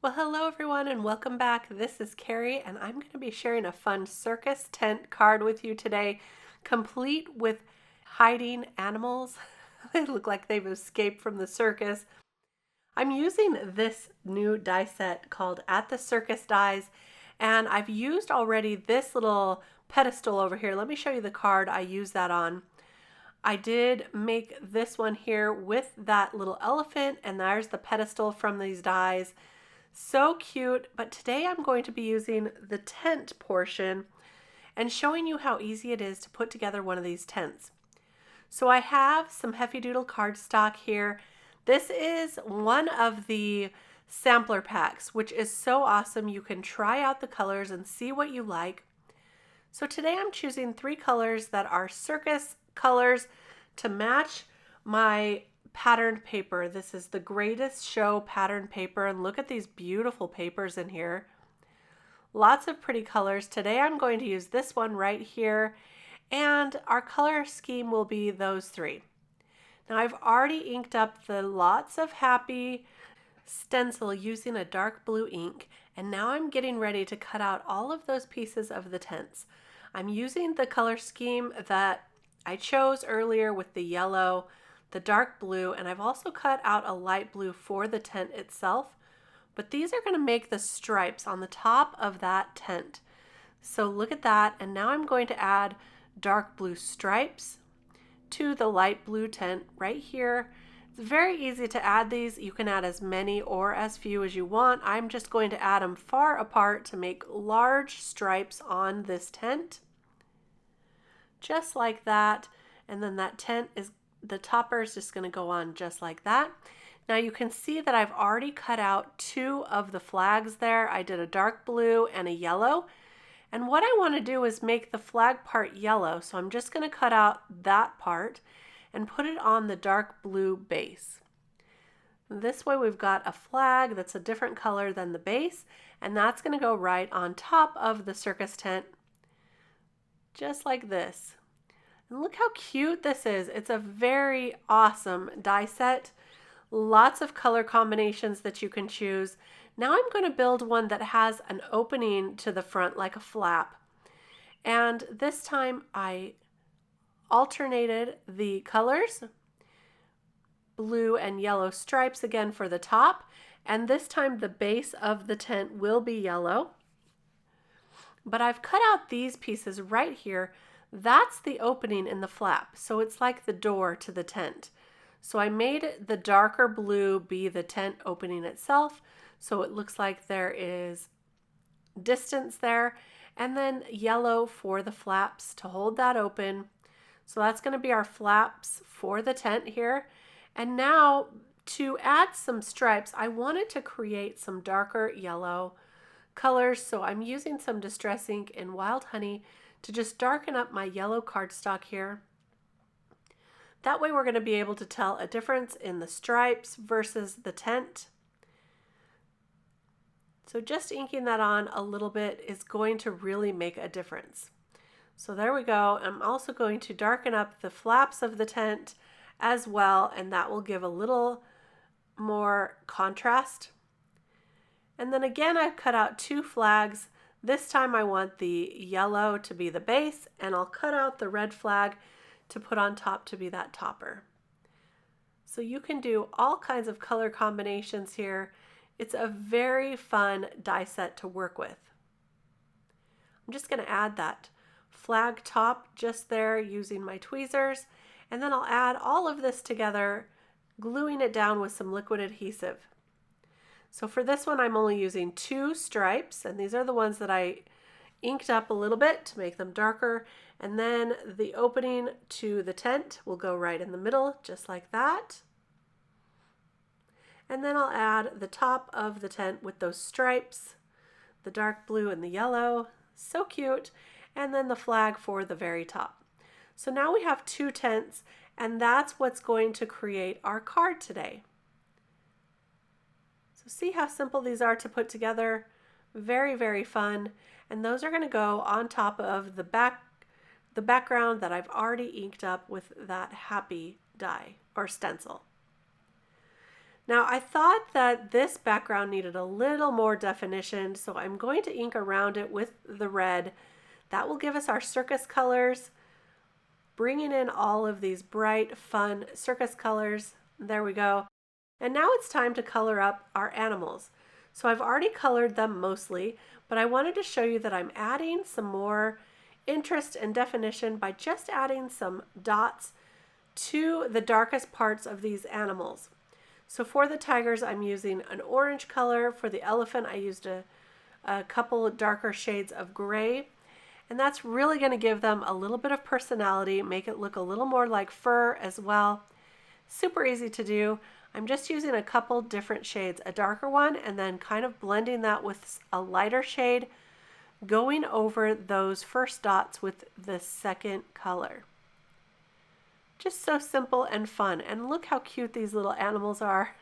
Well, hello everyone and welcome back. This is Kari and I'm going to be sharing a fun circus tent card with you today, complete with hiding animals. They look like they've escaped from the circus. I'm using this new die set called At the Circus Dies, and I've used already this little pedestal over here. Let me show you the card I use that on. I did make this one here with that little elephant, and there's the pedestal from these dies. So cute, but today I'm going to be using the tent portion and showing you how easy it is to put together one of these tents. So I have some Heffy Doodle cardstock here. This is one of the sampler packs, which is so awesome. You can try out the colors and see what you like. So today I'm choosing 3 colors that are circus colors to match my patterned paper. This is the Greatest Show patterned paper, and look at these beautiful papers in here. Lots of pretty colors. Today I'm going to use this one right here, and our color scheme will be those 3. Now I've already inked up the Lots of Happy stencil using a dark blue ink, and now I'm getting ready to cut out all of those pieces of the tents. I'm using the color scheme that I chose earlier with the yellow, the dark blue, and I've also cut out a light blue for the tent itself, but these are going to make the stripes on the top of that tent. So look at that, and now I'm going to add dark blue stripes to the light blue tent right here. It's very easy to add these. You can add as many or as few as you want. I'm just going to add them far apart to make large stripes on this tent. Just like that, and then that tent is the topper is just going to go on just like that. Now you can see that I've already cut out 2 of the flags there. I did a dark blue and a yellow. And what I want to do is make the flag part yellow. So I'm just going to cut out that part and put it on the dark blue base. This way we've got a flag that's a different color than the base, and that's going to go right on top of the circus tent, just like this. And look how cute this is. It's a very awesome die set. Lots of color combinations that you can choose. Now I'm going to build one that has an opening to the front like a flap. And this time I alternated the colors, blue and yellow stripes again for the top. And this time the base of the tent will be yellow. But I've cut out these pieces right here. That's the opening in the flap, so it's like the door to the tent. So I made the darker blue be the tent opening itself, so it looks like there is distance there, and then yellow for the flaps to hold that open. So that's going to be our flaps for the tent here. And now to add some stripes, I wanted to create some darker yellow colors, so I'm using some Distress ink in Wild Honey to just darken up my yellow cardstock here. That way we're going to be able to tell a difference in the stripes versus the tent. So just inking that on a little bit is going to really make a difference. So there we go. I'm also going to darken up the flaps of the tent as well, and that will give a little more contrast. And then again, I've cut out 2 flags. This time I want the yellow to be the base, and I'll cut out the red flag to put on top to be that topper. So you can do all kinds of color combinations here. It's a very fun die set to work with. I'm just going to add that flag top just there using my tweezers, and then I'll add all of this together, gluing it down with some liquid adhesive. So for this one, I'm only using 2 stripes, and these are the ones that I inked up a little bit to make them darker. And then the opening to the tent will go right in the middle, just like that. And then I'll add the top of the tent with those stripes, the dark blue and the yellow, so cute, and then the flag for the very top. So now we have 2 tents, and that's what's going to create our card today. So see how simple these are to put together. Very, very fun. And those are going to go on top of the background that I've already inked up with that happy die or stencil. Now I thought that this background needed a little more definition, so I'm going to ink around it with the red. That will give us our circus colors, bringing in all of these bright, fun circus colors. There we go. And now it's time to color up our animals. So I've already colored them mostly, but I wanted to show you that I'm adding some more interest and definition by just adding some dots to the darkest parts of these animals. So for the tigers, I'm using an orange color. For the elephant, I used a couple of darker shades of gray. And that's really going to give them a little bit of personality, make it look a little more like fur as well. Super easy to do. I'm just using a couple different shades, a darker one, and then kind of blending that with a lighter shade, going over those first dots with the second color. Just so simple and fun. And look how cute these little animals are.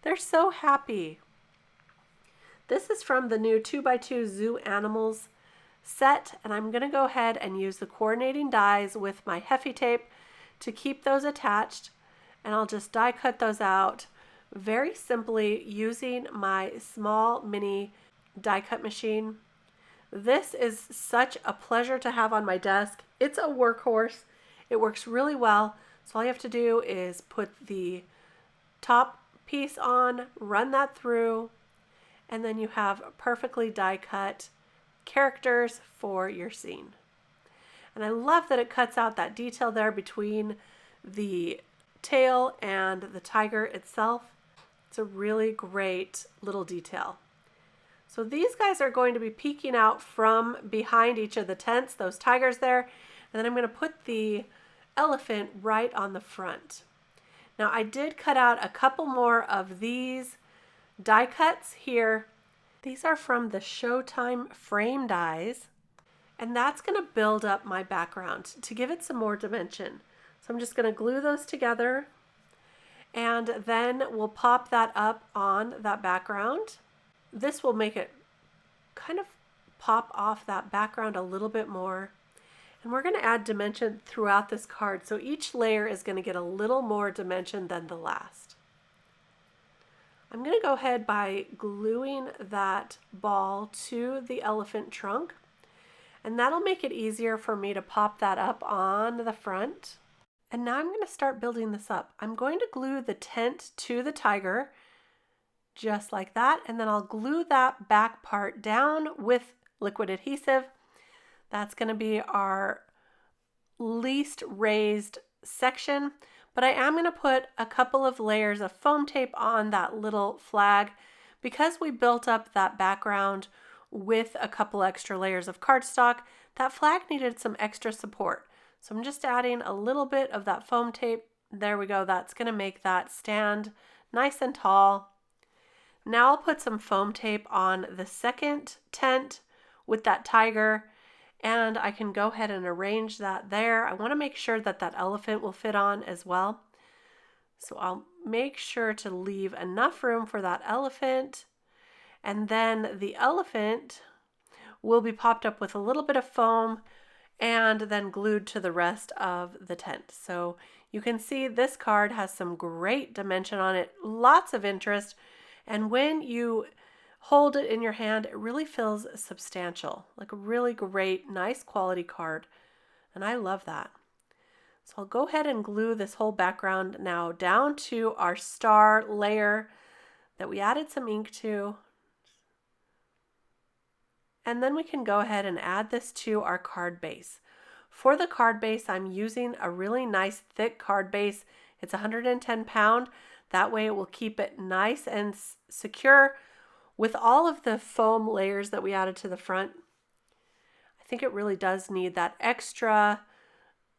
They're so happy. This is from the new 2x2 Zoo Animals set, and I'm going to go ahead and use the coordinating dies with my Heffy tape to keep those attached, and I'll just die cut those out very simply using my small mini die cut machine. This is such a pleasure to have on my desk. It's a workhorse. It works really well. So all you have to do is put the top piece on, run that through, and then you have perfectly die cut characters for your scene. And I love that it cuts out that detail there between the tail and the tiger itself. It's a really great little detail. So these guys are going to be peeking out from behind each of the tents, those tigers there, and then I'm going to put the elephant right on the front. Now I did cut out a couple more of these die cuts here. These are from the Showtime frame dies, and that's going to build up my background to give it some more dimension. So I'm just going to glue those together, and then we'll pop that up on that background. This will make it kind of pop off that background a little bit more. And we're going to add dimension throughout this card, so each layer is going to get a little more dimension than the last. I'm going to go ahead by gluing that ball to the elephant trunk, and that'll make it easier for me to pop that up on the front. And now I'm going to start building this up. I'm going to glue the tent to the tiger, just like that, and then I'll glue that back part down with liquid adhesive. That's going to be our least raised section, but I am going to put a couple of layers of foam tape on that little flag because we built up that background with a couple extra layers of cardstock. That flag needed some extra support, so I'm just adding a little bit of that foam tape. There we go. That's going to make that stand nice and tall. Now I'll put some foam tape on the second tent with that tiger, and I can go ahead and arrange that there. I want to make sure that that elephant will fit on as well. So I'll make sure to leave enough room for that elephant, and then the elephant will be popped up with a little bit of foam and then glued to the rest of the tent. So you can see this card has some great dimension on it, lots of interest, and when you hold it in your hand, it really feels substantial, like a really great, nice quality card, and I love that. So I'll go ahead and glue this whole background now down to our star layer that we added some ink to, and then we can go ahead and add this to our card base. For the card base, I'm using a really nice thick card base. It's 110 pound. That way it will keep it nice and secure. With all of the foam layers that we added to the front, I think it really does need that extra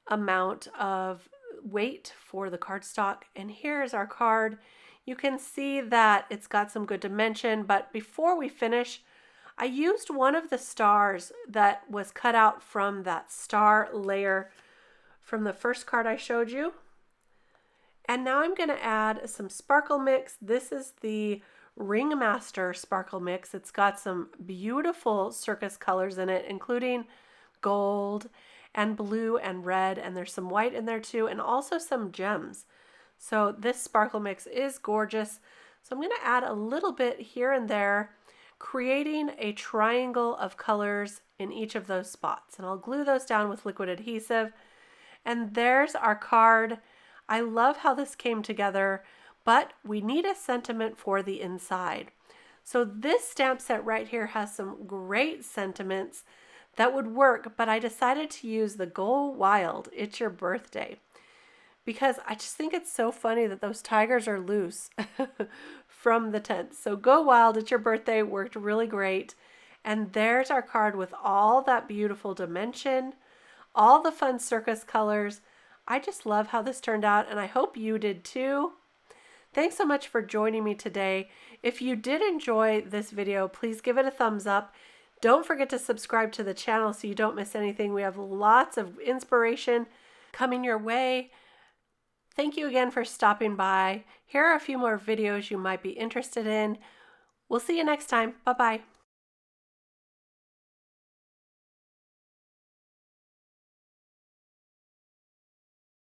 amount of weight for the cardstock. And here's our card. You can see that it's got some good dimension, but before we finish, I used one of the stars that was cut out from that star layer from the first card I showed you. And now I'm going to add some sparkle mix. This is the Ringmaster Sparkle Mix. It's got some beautiful circus colors in it, including gold and blue and red, and there's some white in there too, and also some gems. So this sparkle mix is gorgeous. So I'm going to add a little bit here and there, creating a triangle of colors in each of those spots. And I'll glue those down with liquid adhesive. And there's our card. I love how this came together, but we need a sentiment for the inside. So this stamp set right here has some great sentiments that would work, but I decided to use the Go Wild, It's Your Birthday, because I just think it's so funny that those tigers are loose from the tent. So Go Wild, It's Your Birthday worked really great. And there's our card with all that beautiful dimension, all the fun circus colors. I just love how this turned out, and I hope you did too. Thanks so much for joining me today. If you did enjoy this video, please give it a thumbs up. Don't forget to subscribe to the channel so you don't miss anything. We have lots of inspiration coming your way. Thank you again for stopping by. Here are a few more videos you might be interested in. We'll see you next time. Bye-bye.